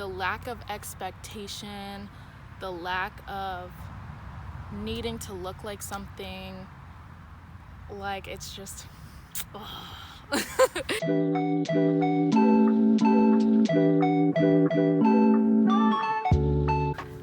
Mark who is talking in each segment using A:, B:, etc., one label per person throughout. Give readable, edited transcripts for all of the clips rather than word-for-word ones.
A: the lack of expectation, the lack of needing to look like something, like it's just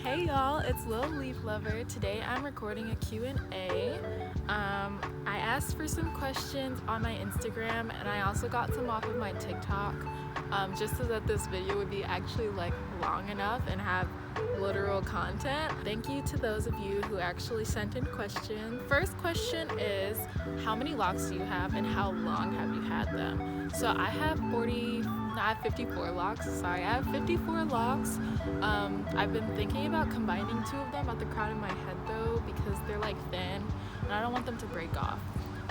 A: Hey y'all, it's Lil Leaf Lover. Today I'm recording a Q&A. I asked for some questions on my Instagram, and I also got some off of my TikTok, just so that this video would be actually like long enough and have literal content. Thank you to those of you who actually sent in questions. First question is, how many locks do you have and how long have you had them? So I have 54 locks. I have 54 locks. I've been thinking about combining two of them at the crown of my head though, because they're like thin and I don't want them to break off.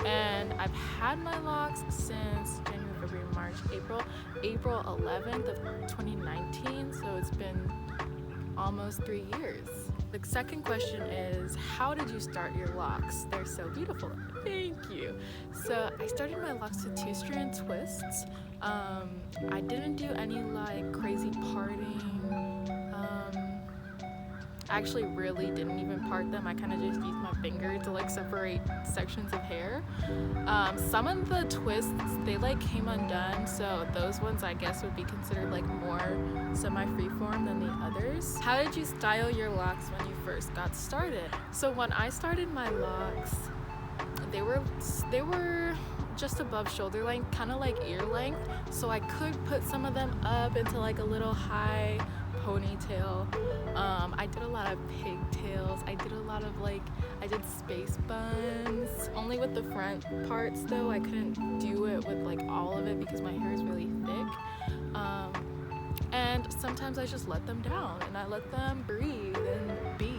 A: And I've had my locks since January, February, March, April 11th of 2019. So it's been almost 3 years. The second question is, how did you start your locks? They're so beautiful. Thank you. So I started my locks with 2-strand twists. I didn't do any like crazy parting. I actually really didn't even part them. I kind of just used my finger to like separate sections of hair. Some of the twists, they like came undone, so those ones I guess would be considered like more semi-freeform than the others. How did you style your locks when you first got started? So when I started my locks, they were just above shoulder length, kind of like ear length, so I could put some of them up into like a little high ponytail. I did a lot of pigtails. I did space buns, only with the front parts though. I couldn't do it with like all of it because my hair is really thick. And sometimes I just let them down and I let them breathe and be.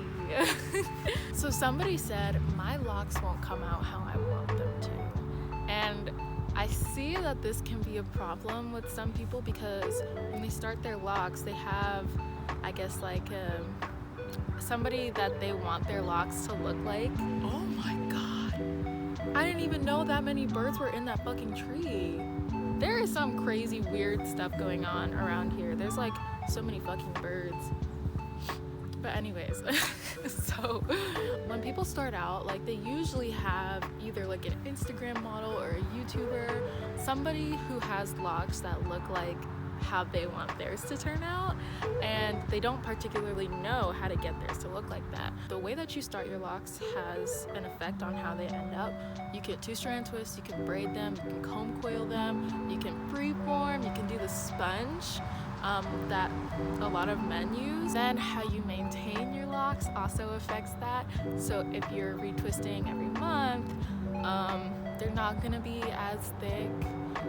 A: So somebody said my locks won't come out how I want them to, and I see that this can be a problem with some people because when they start their locks, they have, I guess, like somebody that they want their locks to look like. Oh my god, I didn't even know that many birds were in that fucking tree. There is some crazy weird stuff going on around here. There's like so many fucking birds. But anyways, so when people start out, like they usually have either like an Instagram model or a YouTuber, somebody who has locks that look like how they want theirs to turn out, and they don't particularly know how to get theirs to look like that. The way that you start your locks has an effect on how they end up. You can 2-strand twist, you can braid them, you can comb coil them, you can freeform, you can do the sponge that a lot of men use. Then how you maintain your locks also affects that. So if you're retwisting every month, they're not gonna be as thick.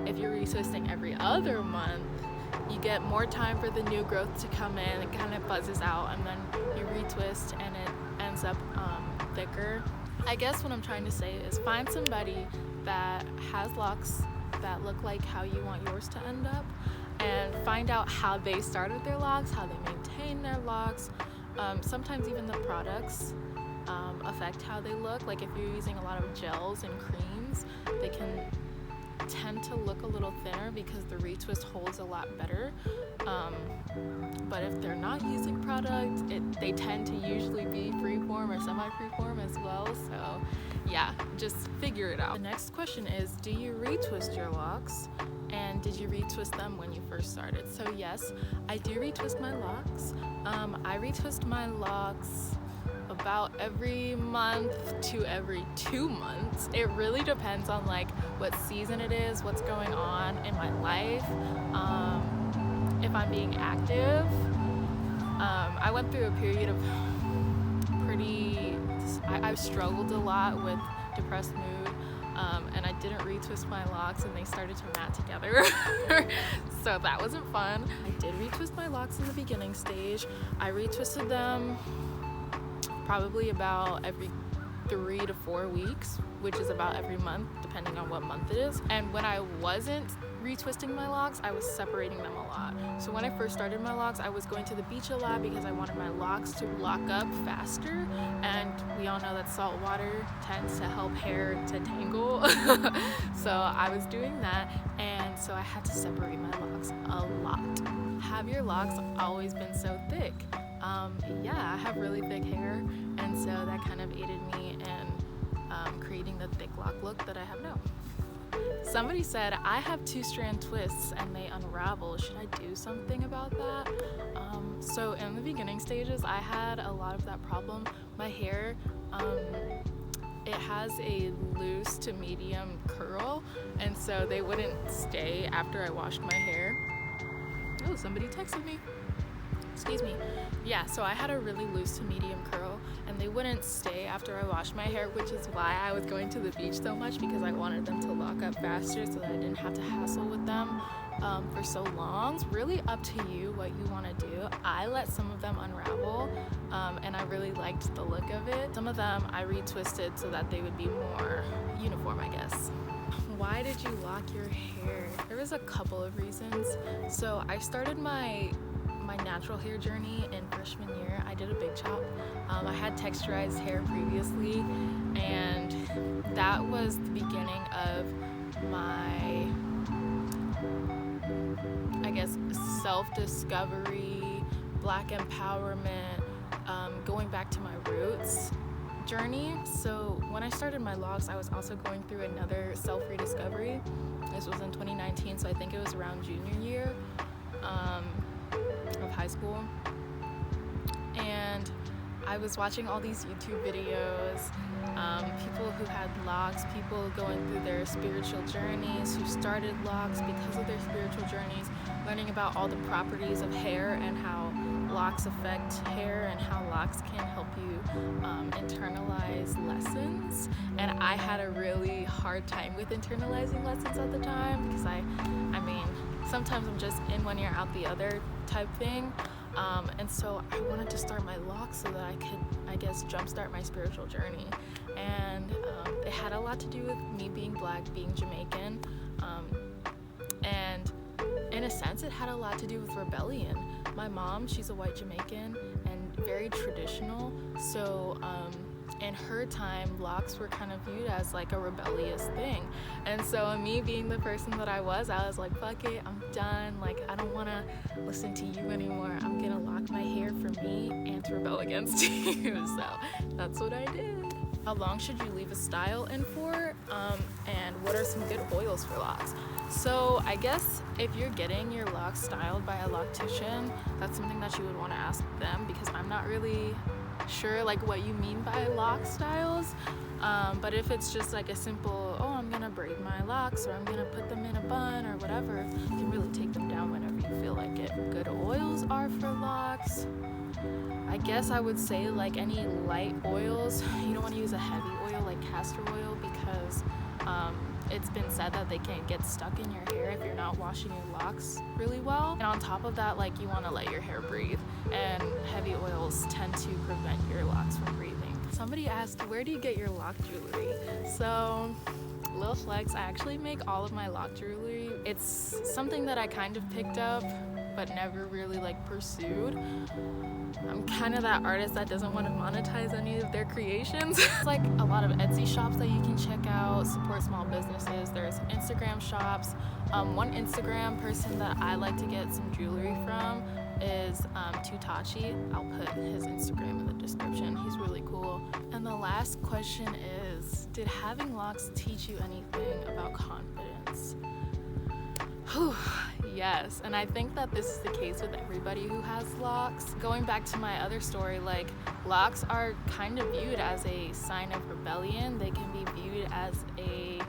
A: If you're retwisting every other month, you get more time for the new growth to come in. It kind of buzzes out, and then you retwist and it ends up thicker. I guess what I'm trying to say is find somebody that has locks that look like how you want yours to end up, and find out how they started their locks, how they maintain their locks. Sometimes even the products affect how they look. Like if you're using a lot of gels and creams, they can tend to look a little thinner because the retwist holds a lot better. But if they're not using product, they tend to usually be freeform or semi-freeform as well. So yeah, just figure it out. The next question is, do you retwist your locks? And did you retwist them when you first started? So yes, I do retwist my locks. I retwist my locks about every month to every 2 months. It really depends on like what season it is, what's going on in my life, if I'm being active. I went through a period of I've struggled a lot with depressed mood, and I didn't retwist my locks and they started to mat together. So that wasn't fun. I did retwist my locks in the beginning stage. I retwisted them probably about every 3 to 4 weeks, which is about every month depending on what month it is. And when I wasn't retwisting my locks, I was separating them a lot. So when I first started my locks, I was going to the beach a lot because I wanted my locks to lock up faster, and we all know that salt water tends to help hair to tangle. So I was doing that, and so I had to separate my locks a lot. have your locks always been so thick? Yeah, I have really thick hair, and so that kind of aided me in creating the thick lock look that I have now. Somebody said, I have 2-strand twists and they unravel. Should I do something about that? So in the beginning stages, I had a lot of that problem. My hair, it has a loose to medium curl, and so they wouldn't stay after I washed my hair. Oh, somebody texted me. Excuse me. Yeah, so I had a really loose to medium curl, and they wouldn't stay after I washed my hair, which is why I was going to the beach so much, because I wanted them to lock up faster so that I didn't have to hassle with them for so long. It's really up to you what you want to do. I let some of them unravel, and I really liked the look of it. Some of them I retwisted so that they would be more uniform, I guess. Why did you lock your hair? There was a couple of reasons. So I started my natural hair journey in freshman year. I did a big chop. I had texturized hair previously, and that was the beginning of my, I guess, self-discovery, Black empowerment, going back to my roots journey. So when I started my Locs, I was also going through another self-rediscovery. This was in 2019, so I think it was around junior year of high school, and I was watching all these YouTube videos, people who had Locs, people going through their spiritual journeys, who started Locs because of their spiritual journeys, learning about all the properties of hair and how Locs affect hair and how Locs can help you internalize lessons. And I had a really hard time with internalizing lessons at the time, because I mean, sometimes I'm just in one ear out the other type thing, and so I wanted to start my Locs so that I could, I guess, jumpstart my spiritual journey. And it had a lot to do with me being Black, being Jamaican, and in a sense it had a lot to do with rebellion. My mom, she's a white Jamaican and very traditional, so in her time, Locs were kind of viewed as like a rebellious thing. And so me being the person that I was like, fuck it, I'm done. Like, I don't want to listen to you anymore. I'm gonna lock my hair for me and to rebel against you. So that's what I did. How long should you leave a style in for? And what are some good oils for Locs? So I guess if you're getting your Locs styled by a loctician, that's something that you would want to ask them, because I'm not really sure like what you mean by lock styles, but if it's just like a simple, oh, I'm gonna braid my locks, or I'm gonna put them in a bun or whatever, you can really take them down whenever you feel like it. Good oils are for Locs, I guess I would say like any light oils. You don't want to use a heavy oil like castor oil, because it's been said that they can get stuck in your hair if you're not washing your locks really well. And on top of that, like, you want to let your hair breathe, and heavy oils tend to prevent your locks from breathing. Somebody asked, where do you get your lock jewelry? So Lil Flex, I actually make all of my lock jewelry. It's something that I kind of picked up but never really like pursued. I'm kind of that artist that doesn't want to monetize any of their creations. It's like a lot of Etsy shops that you can check out, support small businesses. There's Instagram shops. One Instagram person that I like to get some jewelry from is Tutachi. I'll put his Instagram in the description. He's really cool. And the last question is, did having Locs teach you anything about confidence? Whew. Yes, and I think that this is the case with everybody who has Locs. Going back to my other story, like, Locs are kind of viewed as a sign of rebellion. They can be viewed as a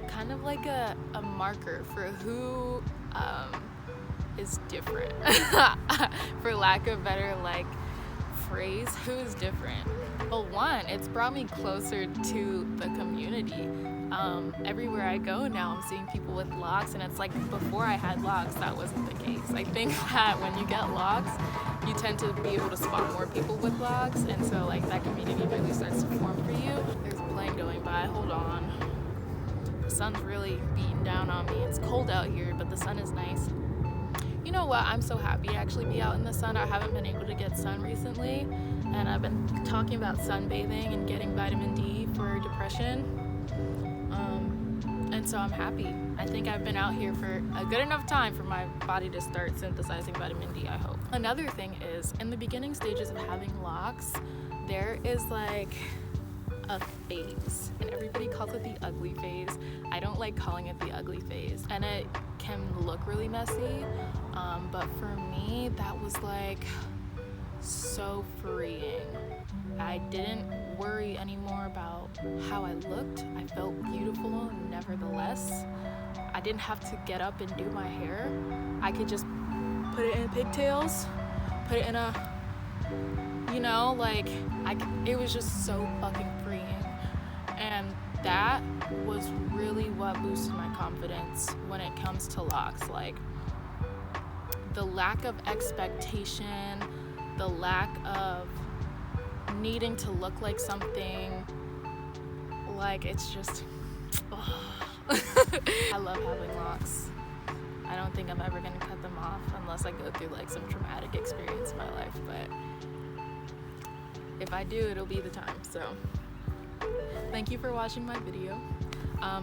A: kind of like a marker for who is different, for lack of better like phrase, who is different. Well, one, it's brought me closer to the community. Everywhere I go now, I'm seeing people with Locs, and it's like, before I had Locs, that wasn't the case. I think that when you get Locs, you tend to be able to spot more people with Locs, and so like that community really starts to form for you. There's a plane going by, hold on. The sun's really beating down on me. It's cold out here, but the sun is nice. You know what? I'm so happy to actually be out in the sun. I haven't been able to get sun recently, and I've been talking about sunbathing and getting vitamin D for depression. And so I'm happy. I think I've been out here for a good enough time for my body to start synthesizing vitamin D, I hope. Another thing is, in the beginning stages of having locks, there is like a phase, and everybody calls it the ugly phase. I don't like calling it the ugly phase, and it can look really messy, but for me, that was like so freeing. I didn't worry anymore about how I looked. I felt beautiful nevertheless. I didn't have to get up and do my hair. I could just put it in pigtails, put it in a, you know, like, it was just so fucking freeing. And that was really what boosted my confidence when it comes to locks. Like, the lack of expectation, the lack of needing to look like something, like, it's just, I love having locks. I don't think I'm ever gonna cut them off unless I go through like some traumatic experience in my life, but if I do, it'll be the time. So thank you for watching my video.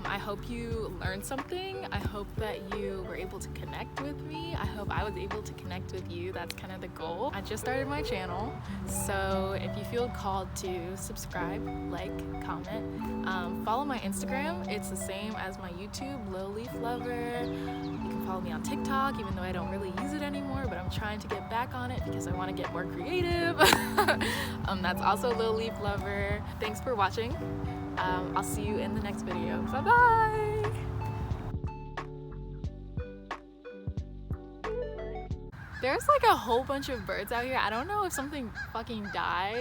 A: I hope you learned something. I hope that you were able to connect with me. I hope I was able to connect with you. That's kind of the goal. I just started my channel, so if you feel called to subscribe, like, comment, follow my Instagram. It's the same as my YouTube, Lil Leaf Lover. You can follow me on TikTok, even though I don't really use it anymore, but I'm trying to get back on it because I want to get more creative. That's also Lil Leaf Lover. Thanks for watching. I'll see you in the next video. Bye-bye! There's like a whole bunch of birds out here. I don't know if something fucking died.